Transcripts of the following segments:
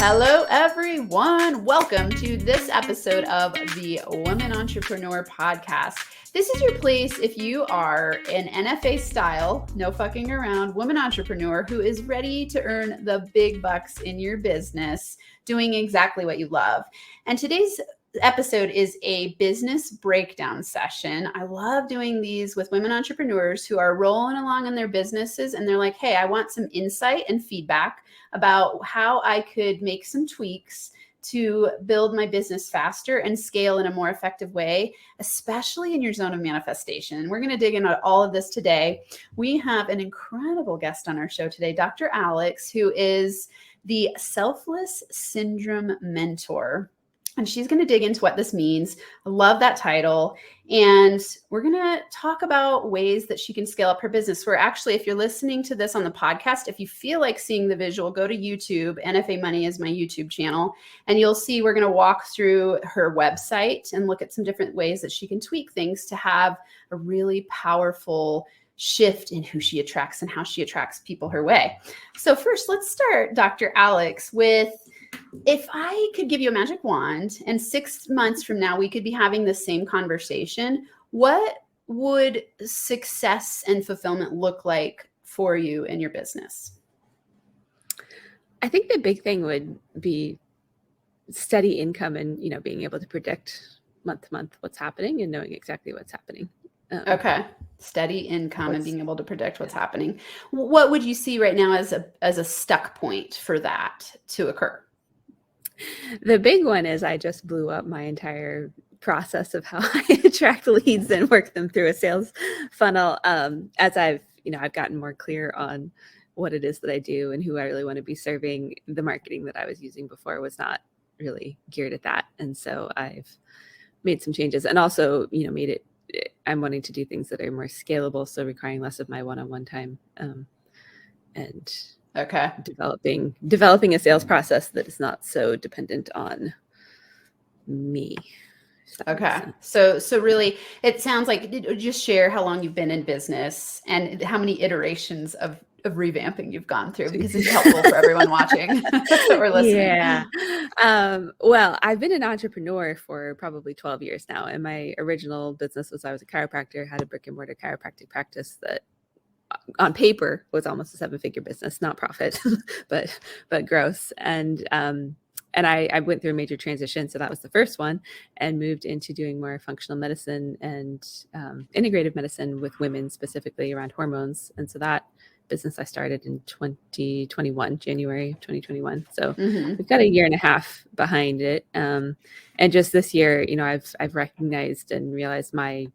Hello, everyone. Welcome to this episode of the Women Entrepreneur Podcast. This is your place if you are an NFA style, no fucking around woman entrepreneur who is ready to earn the big bucks in your business, doing exactly what you love. And today's episode is a business breakdown session. I love doing these with women entrepreneurs who are rolling along in their businesses and they're like, hey, I want some insight and feedback about how I could make some tweaks to build my business faster and scale in a more effective way, especially in your zone of manifestation. And we're going to dig into all of this today. We have an incredible guest on our show today, Dr. Alex, who is the Selfless Syndrome Mentor. And she's going to dig into what this means. I love that title. And we're going to talk about ways that she can scale up her business. We're actually, if you're listening to this on the podcast, if you feel like seeing the visual, go to YouTube. NFA Money is my YouTube channel. And you'll see we're going to walk through her website and look at some different ways that she can tweak things to have a really powerful shift in who she attracts and how she attracts people her way. So first, let's start, Dr. Alex, with if I could give you a magic wand and 6 months from now, we could be having the same conversation, what would success and fulfillment look like for you in your business? I think the big thing would be steady income and, being able to predict month to month what's happening and knowing exactly what's happening. Okay. Steady income and being able to predict what's happening. What would you see right now as a stuck point for that to occur? The big one is I just blew up my entire process of how I attract leads and work them through a sales funnel. As I've gotten more clear on what it is that I do and who I really want to be serving. The marketing that I was using before was not really geared at that. And so I've made some changes and also, I'm wanting to do things that are more scalable. So requiring less of my one-on-one time, and okay, developing a sales process that is not so dependent on me. Okay. So really, it sounds like, just share how long you've been in business and how many iterations of revamping you've gone through, because it's helpful for everyone watching or listening. Yeah. Well, I've been an entrepreneur for probably 12 years now. And my original business was I was a chiropractor, had a brick and mortar chiropractic practice that on paper was almost a 7-figure business, not profit, but gross. And I went through a major transition. So that was the first one, and moved into doing more functional medicine and integrative medicine with women, specifically around hormones. And so that business I started in 2021, January of 2021. So we've got a year and a half behind it. And just this year, I've recognized and realized my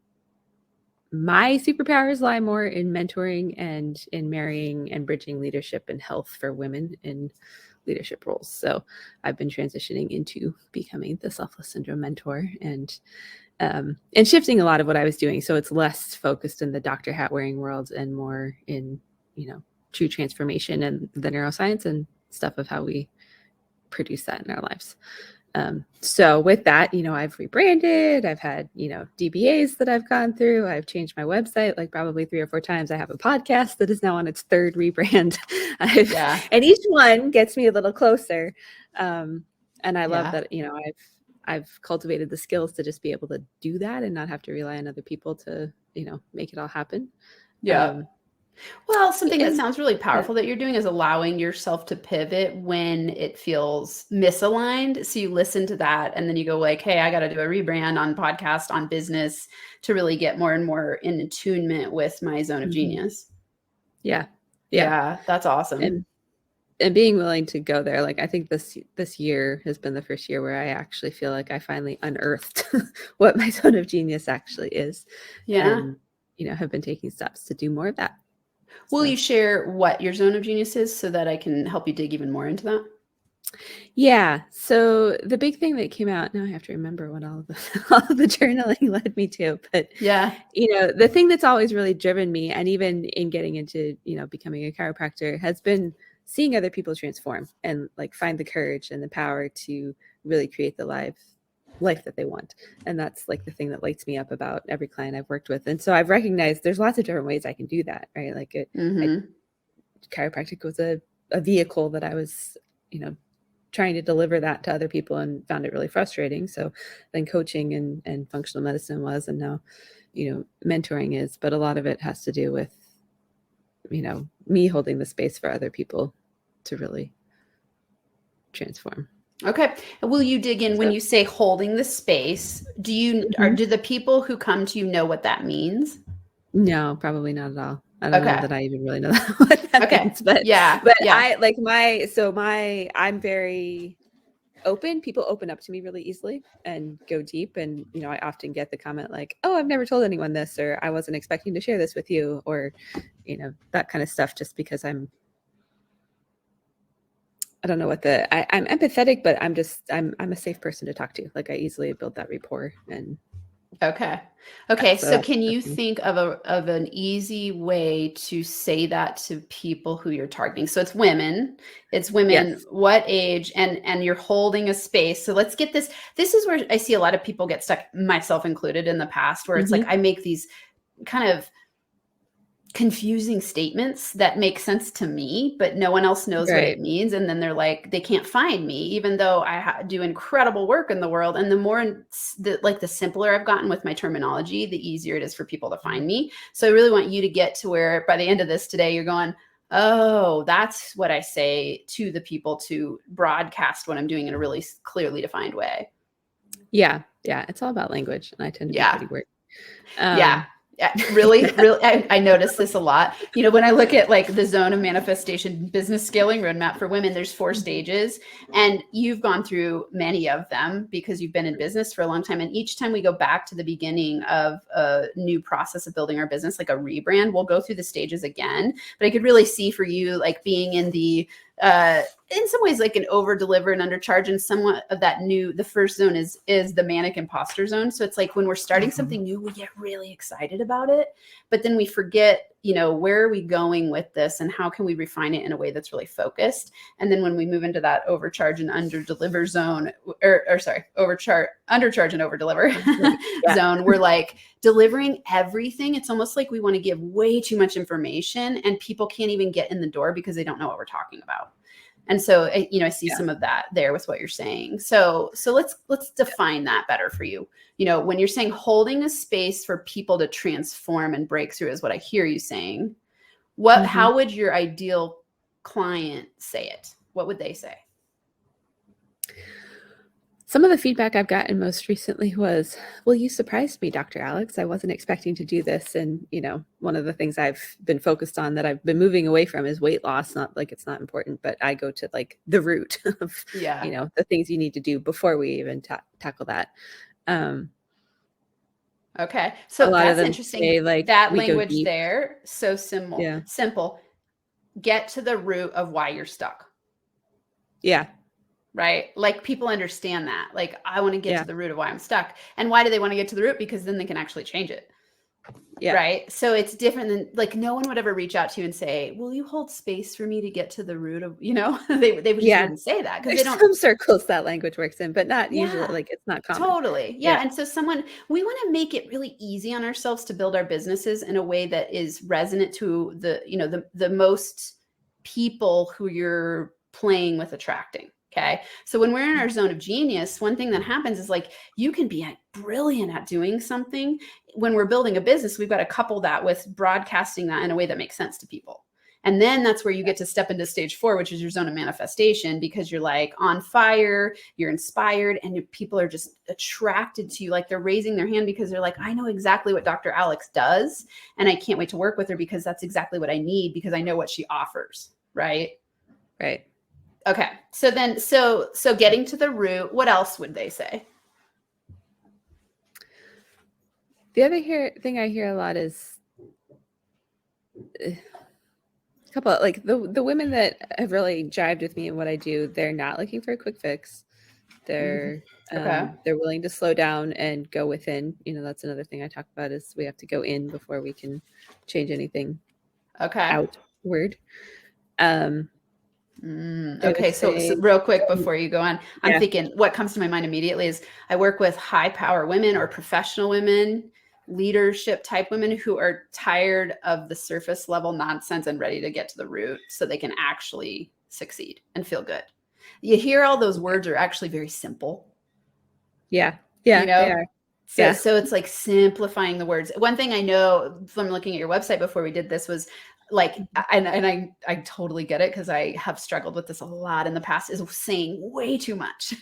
superpowers lie more in mentoring and in marrying and bridging leadership and health for women in leadership roles. So I've been transitioning into becoming the Selfless Syndrome Mentor and shifting a lot of what I was doing. So it's less focused in the doctor hat wearing world and more in, true transformation and the neuroscience and stuff of how we produce that in our lives. So with that, I've rebranded, I've had, DBAs that I've gone through, I've changed my website like probably 3 or 4 times. I have a podcast that is now on its 3rd rebrand. And each one gets me a little closer. And I love that, I've cultivated the skills to just be able to do that and not have to rely on other people to, make it all happen. Yeah. Well, something that sounds really powerful that you're doing is allowing yourself to pivot when it feels misaligned. So you listen to that and then you go like, hey, I got to do a rebrand on podcast, on business to really get more and more in attunement with my zone of genius. Yeah. That's awesome. And being willing to go there. Like, I think this year has been the first year where I actually feel like I finally unearthed what my zone of genius actually is. Yeah. And, have been taking steps to do more of that. Will you share what your zone of genius is so that I can help you dig even more into that? Yeah. So the big thing that came out, now I have to remember what all of the journaling led me to, but the thing that's always really driven me, and even in getting into, becoming a chiropractor, has been seeing other people transform and like find the courage and the power to really create the life that they want. And that's like the thing that lights me up about every client I've worked with. And so I've recognized there's lots of different ways I can do that, right? Like chiropractic was a vehicle that I was, trying to deliver that to other people and found it really frustrating. So then coaching and functional medicine was, and now, mentoring is, but a lot of it has to do with, me holding the space for other people to really transform. Okay. Will you dig in when you say holding the space? Do the people who come to you know what that means? No, probably not at all. I don't know Okay. that I even really know what that Okay. means, but Yeah. I like I'm very open. People open up to me really easily and go deep. And, I often get the comment like, oh, I've never told anyone this, or I wasn't expecting to share this with you, or, that kind of stuff, just because I don't know what I'm empathetic, but I'm a safe person to talk to. Like, I easily build that rapport. And Okay. so So that's can the you thing. think of an easy way to say that to people who you're targeting? So it's women. It's women Yes. what age, and you're holding a space. So let's get this. This is where I see a lot of people get stuck, myself included, in the past, where it's like Mm-hmm. I make these kind of confusing statements that make sense to me, but no one else knows what it Right. means. And then they're like, they can't find me, even though I do incredible work in the world. And the more, the simpler I've gotten with my terminology, the easier it is for people to find me. So I really want you to get to where by the end of this today, you're going, oh, that's what I say to the people to broadcast what I'm doing in a really clearly defined way. Yeah. Yeah. It's all about language. And I tend to be Yeah. pretty weird. Yeah. Yeah, really, really, I notice this a lot. When I look at like the zone of manifestation business scaling roadmap for women, there's 4 stages, and you've gone through many of them because you've been in business for a long time. And each time we go back to the beginning of a new process of building our business, like a rebrand, we'll go through the stages again. But I could really see for you, like being in the in some ways like an over deliver and undercharge, and somewhat of that the first zone is the manic imposter zone. So it's like when we're starting something new, we get really excited about it, but then we forget, where are we going with this and how can we refine it in a way that's really focused. And then when we move into that overcharge and under deliver zone, or sorry, undercharge and over deliver Yeah. zone, we're like delivering everything. It's almost like we want to give way too much information and people can't even get in the door because they don't know what we're talking about. And so, I see some of that there with what you're saying. So let's define that better for you. When you're saying holding a space for people to transform and break through is what I hear you saying. How would your ideal client say it? What would they say? Some of the feedback I've gotten most recently was, well, you surprised me, Dr. Alex. I wasn't expecting to do this. And, one of the things I've been focused on that I've been moving away from is weight loss. Not like it's not important, but I go to like the root of, the things you need to do before we even tackle that. Okay. A So lot of that's them interesting. say like, That we go language deep. there, so Yeah. simple. Get to the root of why you're stuck. Yeah. Right? Like people understand that. Like, I want to get Yeah. to the root of why I'm stuck. And why do they want to get to the root? Because then they can actually change it. Yeah. Right. So it's different than like no one would ever reach out to you and say, will you hold space for me to get to the root of, they just wouldn't say that because they There's don't. some circles that language works in, but not usually, Yeah. like it's not common. Totally. Yeah. And so we want to make it really easy on ourselves to build our businesses in a way that is resonant to the most people who you're playing with attracting. Okay. So when we're in our zone of genius, one thing that happens is like you can be brilliant at doing something. When we're building a business, we've got to couple that with broadcasting that in a way that makes sense to people. And then that's where you get to step into stage 4, which is your zone of manifestation, because you're like on fire, you're inspired, and people are just attracted to you. Like they're raising their hand because they're like, I know exactly what Dr. Alex does. And I can't wait to work with her because that's exactly what I need because I know what she offers. Right. Right. Okay. So then, so getting to the root, what else would they say? The other thing I hear a lot is a couple of, like the women that have really jived with me and what I do, they're not looking for a quick fix. They're they're willing to slow down and go within. That's another thing I talk about is we have to go in before we can change anything outward. Okay, so real quick before you go on, I'm thinking what comes to my mind immediately is I work with high power women or professional women, leadership type women who are tired of the surface level nonsense and ready to get to the root so they can actually succeed and feel good. you hear all those words are actually very simple. Yeah. Yeah, You know? they are. So, Yeah. so it's like simplifying the words. One thing I know from looking at your website before we did this was like, and I totally get it because I have struggled with this a lot in the past, is saying way too much.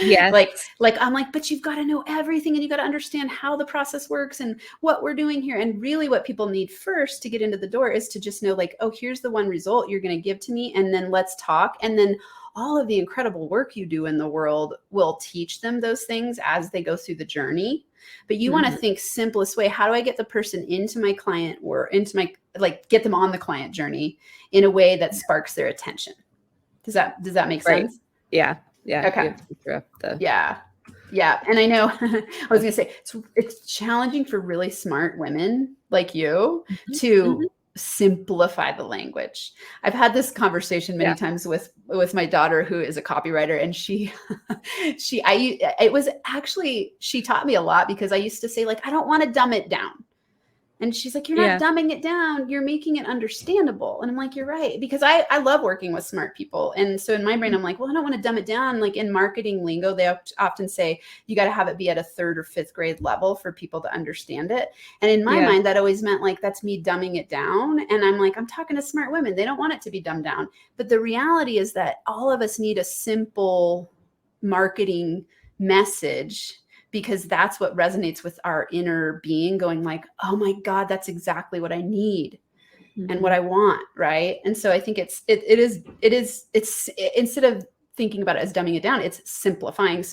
Yes. like I'm like, but you've got to know everything and you got to understand how the process works and what we're doing here. And really what people need first to get into the door is to just know like, oh, here's the one result you're going to give to me. And then let's talk. And then all of the incredible work you do in the world will teach them those things as they go through the journey. But you want to think simplest way. How do I get the person into my client or into my, like, get them on the client journy in a way that sparks their attention? Does that make sense? Yeah. Yeah. Okay. Yeah. Yeah. And I know I was going to say it's challenging for really smart women like you to simplify the language. I've had this conversation many times with my daughter, who is a copywriter, and she taught me a lot because I used to say like, I don't want to dumb it down. And she's like, you're not dumbing it down. You're making it understandable. And I'm like, you're right. Because I love working with smart people. And so in my brain, I'm like, well, I don't want to dumb it down. Like in marketing lingo, they often say you got to have it be at a 3rd or 5th grade level for people to understand it. And in my mind, that always meant like, that's me dumbing it down. And I'm like, I'm talking to smart women. They don't want it to be dumbed down. But the reality is that all of us need a simple marketing message, because that's what resonates with our inner being, going like, oh my God, that's exactly what I need and what I want. Right. And so I think it's instead of thinking about it as dumbing it down, it's simplifying,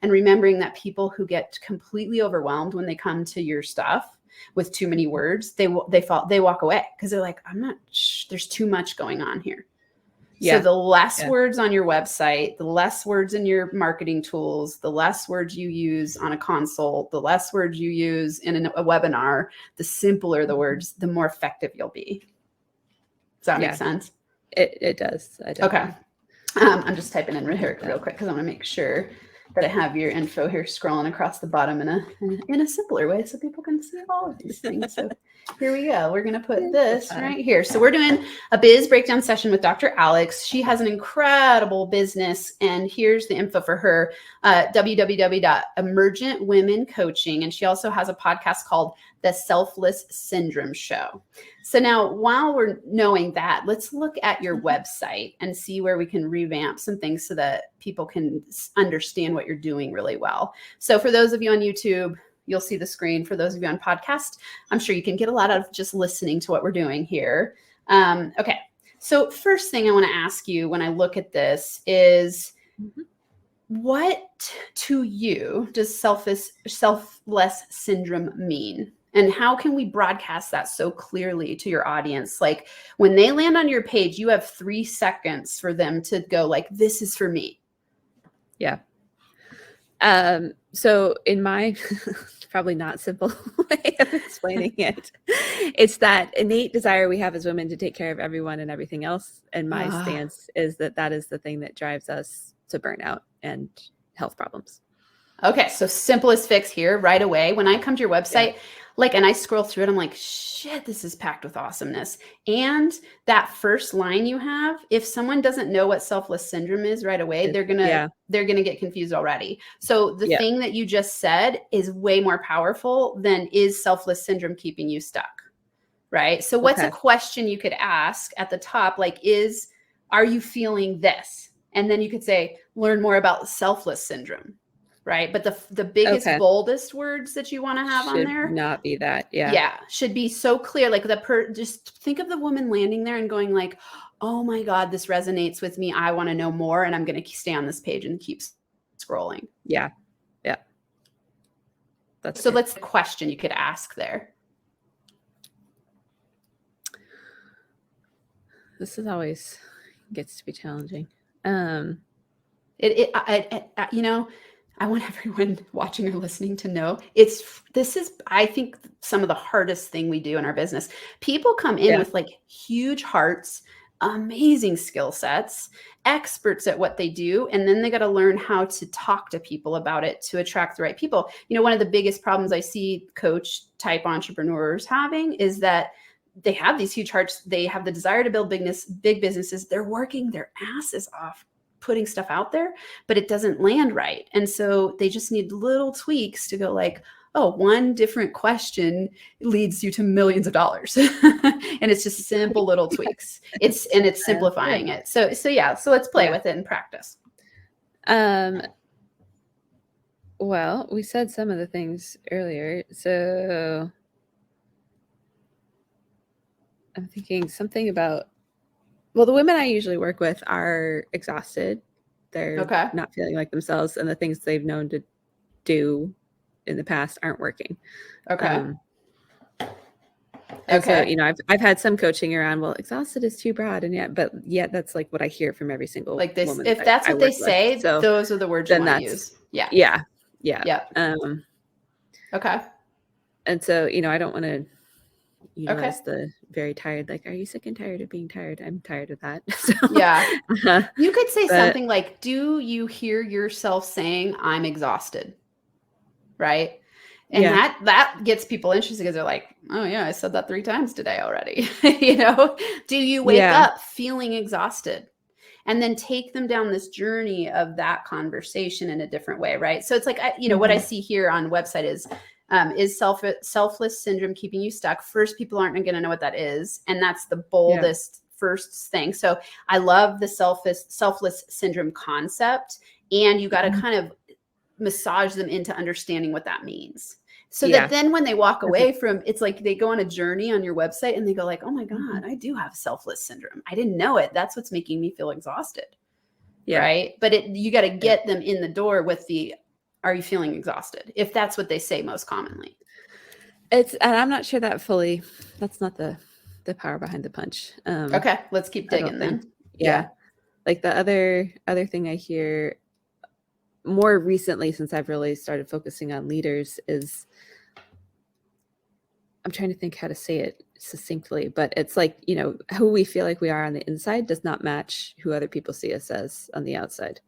and remembering that people who get completely overwhelmed when they come to your stuff with too many words, they walk away because they're like, there's too much going on here. So the less words on your website, the less words in your marketing tools, the less words you use on a consult, the less words you use in a webinar, the simpler the words, the more effective you'll be. Does that make sense? It does. Okay. I'm just typing in real quick because I want to make sure that I have your info here scrolling across the bottom in a simpler way so people can see all of these things. So here we go. We're going to put this right here. So we're doing a biz breakdown session with Dr. Alex. She has an incredible business, and here's the info for her, www.Emergent Women Coaching. And she also has a podcast called The Selfless Syndrome Show. So now, while we're knowing that, let's look at your website and see where we can revamp some things so that people can understand what you're doing really well. So for those of you on YouTube, you'll see the screen. For those of you on podcast, I'm sure you can get a lot out of just listening to what we're doing here. Okay. So first thing I want to ask you when I look at this is, what to you does selfless syndrome mean? And how can we broadcast that so clearly to your audience? Like when they land on your page, you have 3 seconds for them to go like, this is for me. Yeah. So in my probably not simple way of explaining it, it's that innate desire we have as women to take care of everyone and everything else. And my stance is that is the thing that drives us to burnout and health problems. Okay. So simplest fix here right away. When I come to your website, and I scroll through it, I'm like, shit, this is packed with awesomeness. And that first line you have, if someone doesn't know what selfless syndrome is right away, they're going to get confused already. So the thing that you just said is way more powerful than, is selfless syndrome keeping you stuck? Right. So what's a question you could ask at the top? Like, are you feeling this? And then you could say, learn more about selfless syndrome. Right. But the biggest, boldest words that you want to have on there not be that. Yeah. Yeah. Should be so clear. Like just think of the woman landing there and going like, oh my God, this resonates with me. I want to know more. And I'm going to stay on this page and keep scrolling. Yeah. Yeah. So let's the question you could ask there. This is always gets to be challenging. I want everyone watching or listening to know this is, I think, some of the hardest thing we do in our business. People come in with like huge hearts, amazing skill sets, experts at what they do. And then they got to learn how to talk to people about it to attract the right people. One of the biggest problems I see coach type entrepreneurs having is that they have these huge hearts. They have the desire to build big businesses. They're working their asses off putting stuff out there, but it doesn't land right. And so they just need little tweaks to go like, oh, one different question leads you to millions of dollars. And it's just simple little tweaks. It's simplifying it. So yeah, so let's play with it and practice. Well, we said some of the things earlier. So I'm thinking something about, well, the women I usually work with are exhausted. They're not feeling like themselves, and the things they've known to do in the past aren't working. And so, you know, I've had some coaching around, well, exhausted is too broad, and yet that's like what I hear from every single like this. woman. If that's what they say, so those are the words you want to use. Yeah. Okay. And so, you know, I don't want to utilize the very tired, like, are you sick and tired of being tired? I'm tired of that. So, you could say something like, do you hear yourself saying I'm exhausted? Right. And that gets people interested because they're like, oh yeah, I said that 3 times today already. You know, do you wake up feeling exhausted? And then take them down this journey of that conversation in a different way. Right. So it's like, you know, what I see here on the website is selfless syndrome keeping you stuck? First, people aren't going to know what that is. And that's the boldest first thing. So I love the selfless syndrome concept. And you got to kind of massage them into understanding what that means. So that then when they walk away from, it's like they go on a journey on your website and they go like, oh my God, I do have selfless syndrome. I didn't know it. That's what's making me feel exhausted. Right. But you got to get them in the door with are you feeling exhausted? If that's what they say most commonly. And I'm not sure that fully, that's not the power behind the punch. Okay. Let's keep digging then. Yeah. Like the other thing I hear more recently, since I've really started focusing on leaders, is, I'm trying to think how to say it succinctly, but it's like, you know, who we feel like we are on the inside does not match who other people see us as on the outside.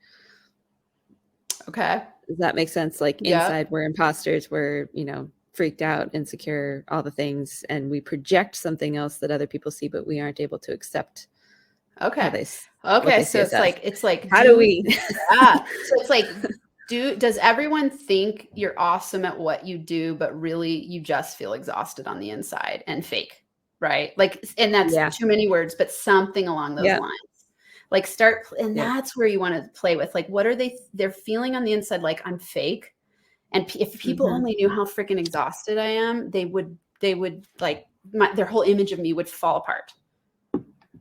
Okay. Does that make sense? Like inside we're imposters, we're, you know, freaked out, insecure, all the things, and we project something else that other people see, but we aren't able to accept. Okay. So it's like, how do we? So it's like, does everyone think you're awesome at what you do, but really you just feel exhausted on the inside and fake, right? Like, and that's too many words, but something along those lines. Like that's where you want to play with, like, what are they're feeling on the inside? Like, I'm fake. And if people only knew how freaking exhausted I am, they would like their whole image of me would fall apart.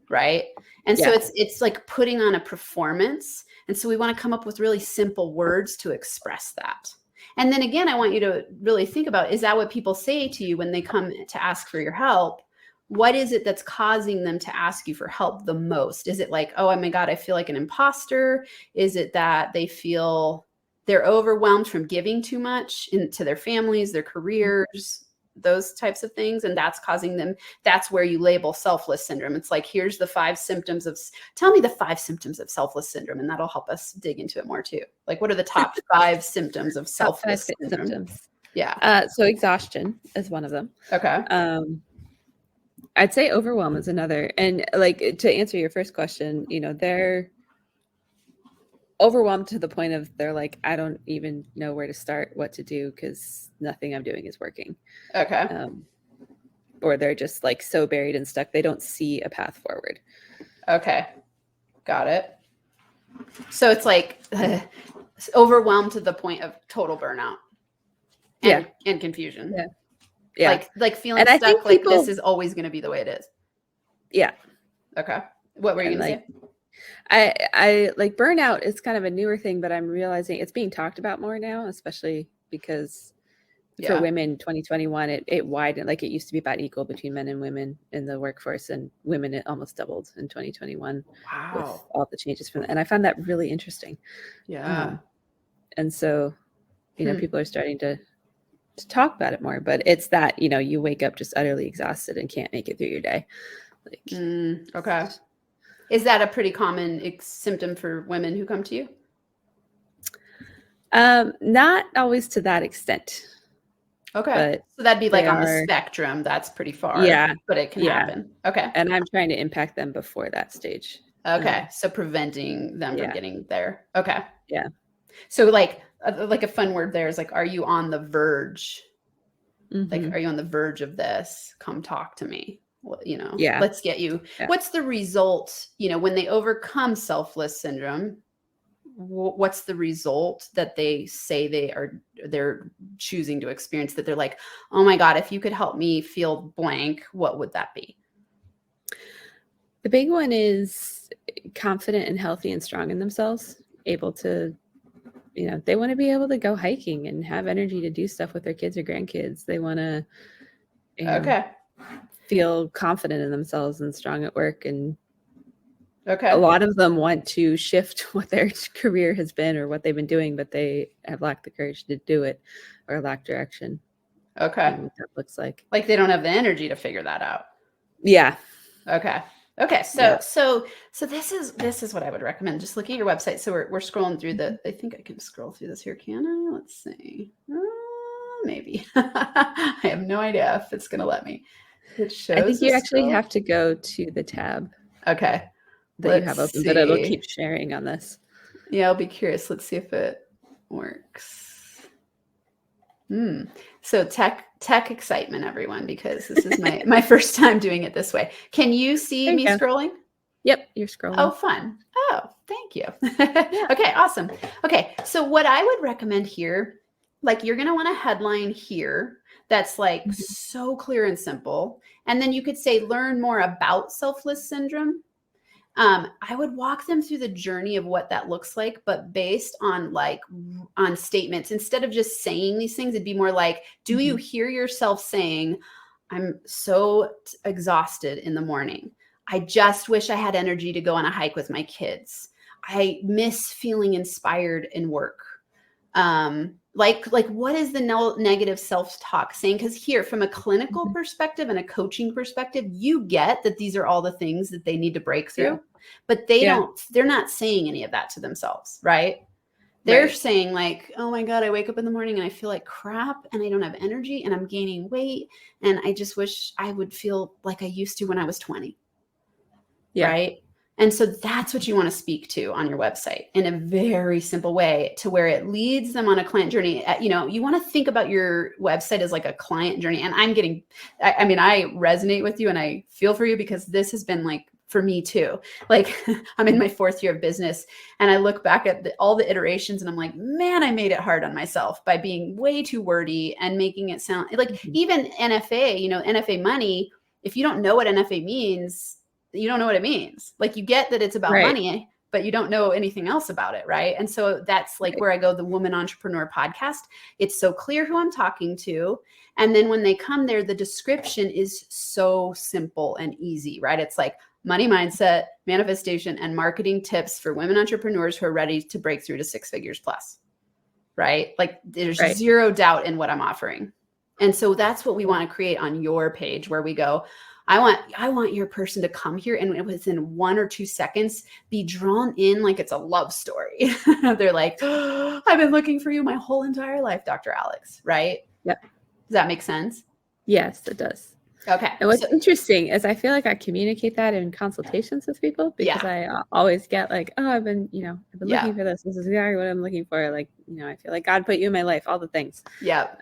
Right. And so it's like putting on a performance. And so we want to come up with really simple words to express that. And then again, I want you to really think about, is that what people say to you when they come to ask for your help? What is it that's causing them to ask you for help the most? Is it like, oh my God, I feel like an imposter? Is it that they feel they're overwhelmed from giving too much into their families, their careers, those types of things? And that's causing them, that's where you label selfless syndrome. It's like, here's the 5 symptoms tell me the 5 symptoms of selfless syndrome. And that'll help us dig into it more too. Like, what are the top 5 symptoms of selfless syndrome? Symptoms. Yeah. So exhaustion is one of them. Okay. I'd say overwhelm is another. And like, to answer your first question, you know, they're overwhelmed to the point of they're like, I don't even know where to start, what to do, because nothing I'm doing is working. Okay. Or they're just like so buried and stuck, they don't see a path forward. Okay. Got it. So it's like overwhelmed to the point of total burnout and confusion. Yeah. Like feeling stuck, like this is always going to be the way it is. Yeah. Okay. What were you going to say? I like burnout is kind of a newer thing, but I'm realizing it's being talked about more now, especially because for women, 2021, it widened. Like, it used to be about equal between men and women in the workforce, and women, it almost doubled in 2021. Wow. With all the changes from that. And I found that really interesting. Yeah. And so, you know, people are starting to talk about it more, but it's that, you know, you wake up just utterly exhausted and can't make it through your day. Like, okay. Is that a pretty common symptom for women who come to you? Not always to that extent. Okay. but So that'd be they like on the are, spectrum. That's pretty far, yeah, but it can yeah. happen. Okay. And I'm trying to impact them before that stage. Okay. So preventing them from Yeah, getting there. Okay. yeah. So like a fun word there is like, are you on the verge? Like, Hmm. are you on the verge of this? Come talk to me. Well, Yeah, let's get you. yeah. What's the result, when they overcome selfless syndrome? What's the result that they say they're choosing to experience, that they're like, oh my God, if you could help me feel blank, what would that be? The big one is confident and healthy and strong in themselves, able to, they want to be able to go hiking and have energy to do stuff with their kids or grandkids. They want to, Okay. feel confident in themselves and strong at work. And a Okay. lot of them want to shift what their career has been or what they've been doing, but they have lacked the courage to do it or lack direction Okay. in what that looks like. Like they don't have the energy to figure that out. Yeah. Okay. Okay. So Yeah. this is what I would recommend. Just look at your website. So we're scrolling through I think I can scroll through this here. Can I? Let's see. Maybe. I have no idea if it's gonna let me. It I think shows you the actually scroll. have to go to the tab Okay. that you Let's have open, but it'll keep see. sharing on this. Yeah, I'll be curious. Let's see if it works. So tech excitement, everyone, because this is my first time doing it this way. Can you see There you me go. scrolling? Yep, you're Oh, scrolling. fun. Oh, thank you. Yeah. Okay, awesome. Okay, so what I would recommend here, like you're going to want a headline here that's like Mhm. so clear and simple. And then you could say, learn more about selfless syndrome. I would walk them through the journey of what that looks like, but based on on statements. Instead of just saying these things, it'd be more like, do you hear yourself saying, I'm so exhausted in the morning. I just wish I had energy to go on a hike with my kids. I miss feeling inspired in work. Like what is the negative self-talk saying? Because here, from a clinical perspective and a coaching perspective, you get that these are all the things that they need to break Yeah. through, but they're not saying any of that to themselves, right? They're Right. saying like, oh my God, I wake up in the morning and I feel like crap and I don't have energy and I'm gaining weight and I just wish I would feel like I used to when I was 20. Yeah. Right. And so that's what you want to speak to on your website in a very simple way, to where it leads them on a client journey. You want to think about your website as like a client journey. And I resonate with you and I feel for you, because this has been like for me too. Like I'm in my 4th year of business and I look back at all the iterations and I'm like, man, I made it hard on myself by being way too wordy and making it sound like, even NFA, NFA money. If you don't know what NFA means, you don't know what it means. Like you get that it's about Right. money, but you don't know anything else about it. Right. And so that's like Right. where I go, the Woman Entrepreneur podcast. It's so clear who I'm talking to. And then when they come there, the description is so simple and easy, right? It's like money mindset, manifestation, and marketing tips for women entrepreneurs who are ready to break through to 6 figures plus, right? Like there's Right. zero doubt in what I'm offering. And so that's what we want to create on your page, where we go, I want your person to come here and within 1 or 2 seconds be drawn in like it's a love story. They're like, oh, I've been looking for you my whole entire life, Dr. Alex, right? Yep. Does that make sense? Yes, it does. Okay. And what's interesting is I feel like I communicate that in consultations with people, because I always get like, oh, I've been looking for this. This is exactly what I'm looking for. Like, I feel like God put you in my life, all the things. Yep.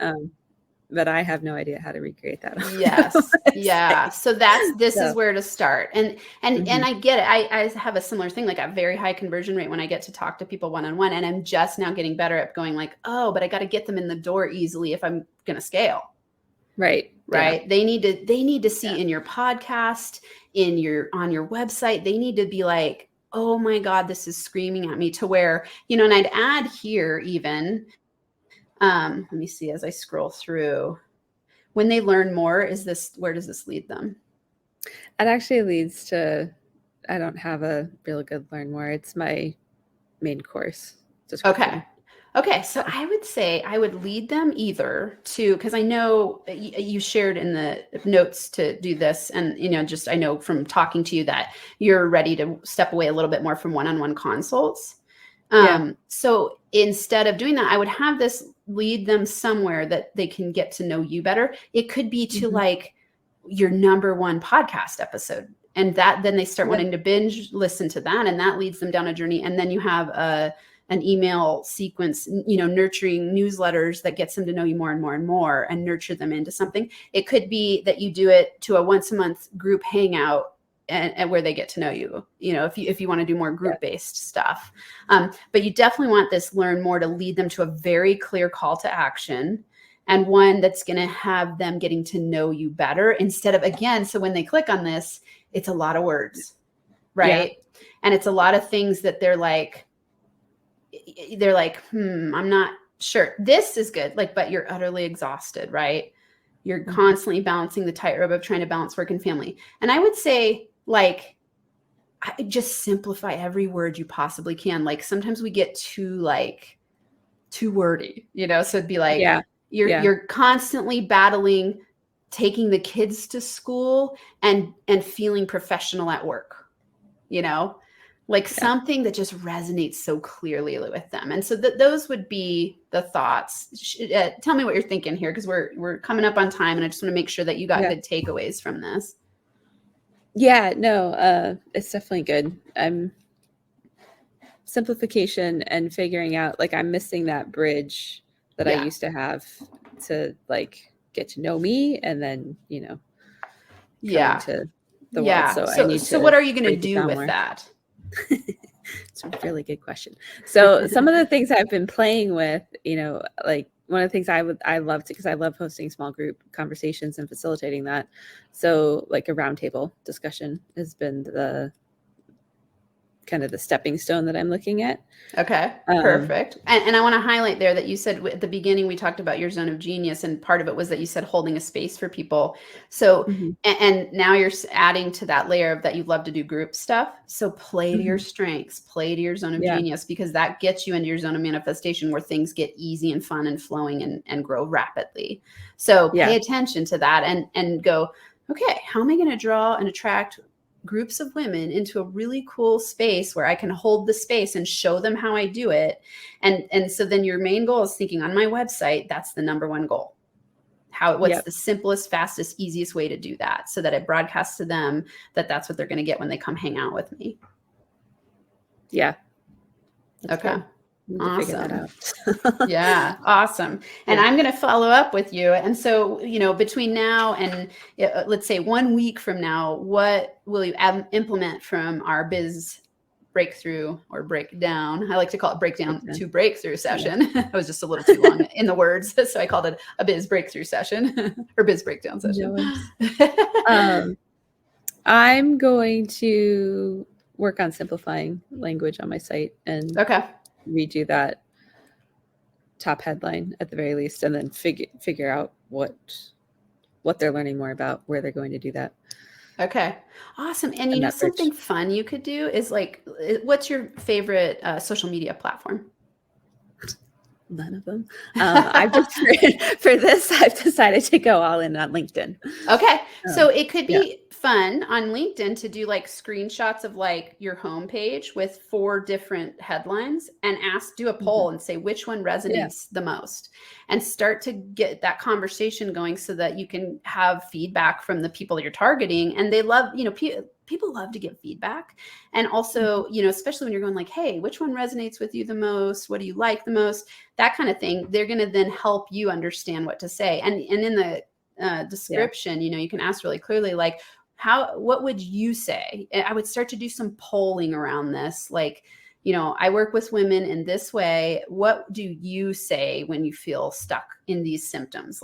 But I have no idea how to recreate that. Yes. Yeah. So this is where to start. And I get it. I have a similar thing, like a very high conversion rate when I get to talk to people one-on-one, and I'm just now getting better at going like, oh, but I got to get them in the door easily if I'm going to scale. Right. Right. Yeah. They need to see in your podcast, on your website, they need to be like, oh my God, this is screaming at me, to where, and I'd add here even, let me see as I scroll through, when they learn more, where does this lead them? It actually leads to, I don't have a real good learn more. It's my main course description. Okay. So I would say I would lead them either to, because I know you shared in the notes to do this. And, I know from talking to you that you're ready to step away a little bit more from one-on-one consults. So instead of doing that, I would have this lead them somewhere that they can get to know you better. It could be to like your number one podcast episode. And that then they start wanting to binge listen to that. And that leads them down a journey. And then you have an email sequence, nurturing newsletters that gets them to know you more and more and more and nurture them into something. It could be that you do it to a once a month group hangout and where they get to know you, if you want to do more group-based stuff. But you definitely want this learn more to lead them to a very clear call to action, and one that's going to have them getting to know you better instead of, again, so when they click on this, it's a lot of words, right? Yeah. And it's a lot of things that they're like, I'm not sure. This is good, but you're utterly exhausted, right? You're constantly balancing the tightrope of trying to balance work and family. And I would say, just simplify every word you possibly can. Sometimes we get too wordy, so it'd be like, you're constantly battling taking the kids to school and feeling professional at work, something that just resonates so clearly with them. And so those would be the thoughts. Tell me what you're thinking here, because we're coming up on time and I just want to make sure that you got good takeaways from this. Yeah, no, it's definitely good. Simplification and figuring out, I'm missing that bridge that I used to have to get to know me and then, come into the world. So what are you going to do with that? It's a really good question. So some of the things I've been playing with, one of the things I love to, because I love hosting small group conversations and facilitating that. So a roundtable discussion has been the kind of the stepping stone that I'm looking at. Okay, perfect. And I want to highlight there that you said at the beginning, we talked about your zone of genius, and part of it was that you said holding a space for people. So, and now you're adding to that layer of that you love to do group stuff. So play to your strengths, play to your zone of genius, because that gets you into your zone of manifestation where things get easy and fun and flowing and grow rapidly. So pay attention to that and go, okay, how am I going to draw and attract groups of women into a really cool space where I can hold the space and show them how I do it. And so then your main goal is thinking on my website, that's the number one goal. What's the simplest, fastest, easiest way to do that, so that it broadcasts to them that that's what they're going to get when they come hang out with me. Yeah. That's okay. Awesome. Yeah. Awesome. And I'm going to follow up with you. And so, between now and let's say 1 week from now, what will you implement from our biz breakthrough or breakdown? I like to call it breakdown to breakthrough session. I was just a little too long in the words. So I called it a biz breakthrough session or biz breakdown session. I'm going to work on simplifying language on my site and redo that top headline at the very least, and then figure out what they're learning more about, where they're going to do that. Okay. Awesome. And something fun you could do is what's your favorite social media platform? None of them. I've just for this, I've decided to go all in on LinkedIn. Okay. So it could be fun on LinkedIn to do screenshots of your homepage with 4 different headlines and do a poll and say which one resonates the most, and start to get that conversation going so that you can have feedback from the people you're targeting. And they love, people love to give feedback. And also, especially when you're going hey, which one resonates with you the most? What do you like the most? That kind of thing. They're going to then help you understand what to say. And in the description, you can ask really clearly, what would you say? I would start to do some polling around this. I work with women in this way. What do you say when you feel stuck in these symptoms?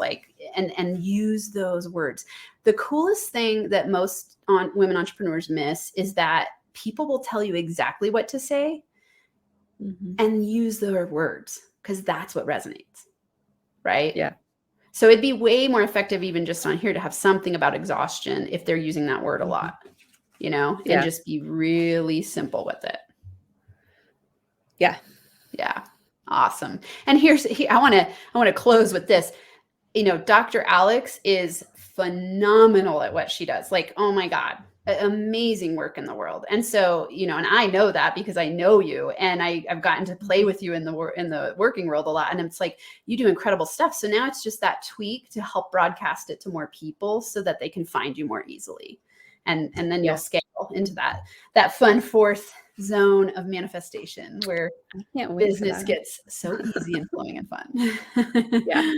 And use those words. The coolest thing that most women entrepreneurs miss is that people will tell you exactly what to say and use their words, because that's what resonates. Right? Yeah. So it'd be way more effective even just on here to have something about exhaustion if they're using that word a lot, and just be really simple with it. Yeah. Yeah. Awesome. And I want to close with this. Dr. Alex is phenomenal at what she does. Oh my God. amazing work in the world. And so, you know, and I know that because I know you, and I've gotten to play with you in the working world a lot. And it's like, you do incredible stuff. So now it's just that tweak to help broadcast it to more people so that they can find you more easily. And then you'll scale into that fun fourth zone of manifestation where business gets so easy and flowing and fun. Yeah.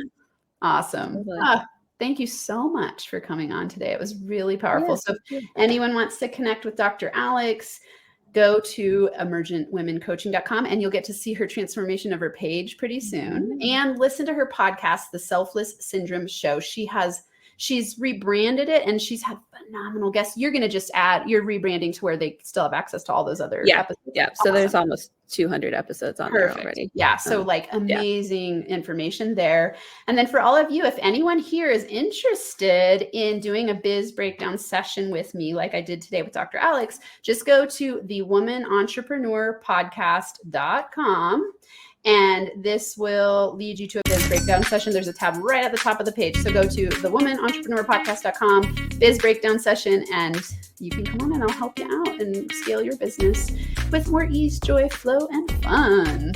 Awesome. Totally. Thank you so much for coming on today. It was really powerful. So if anyone wants to connect with Dr. Alex, go to emergentwomencoaching.com and you'll get to see her transformation of her page pretty soon. And listen to her podcast, The Selfless Syndrome Show. She's rebranded it and she's had phenomenal guests. You're going to just you're rebranding to where they still have access to all those other episodes. Yeah. So there's almost 200 episodes on there already. Yeah. So like amazing information there. And then for all of you, if anyone here is interested in doing a biz breakdown session with me, like I did today with Dr. Alex, just go to thewomanentrepreneurpodcast.com. And this will lead you to a biz breakdown session. There's a tab right at the top of the page. So go to thewomanentrepreneur.podcast.com, biz breakdown session, and you can come on and I'll help you out and scale your business with more ease, joy, flow, and fun.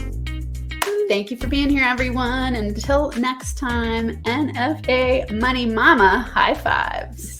Thank you for being here, everyone. Until next time, NFA Money Mama, high fives.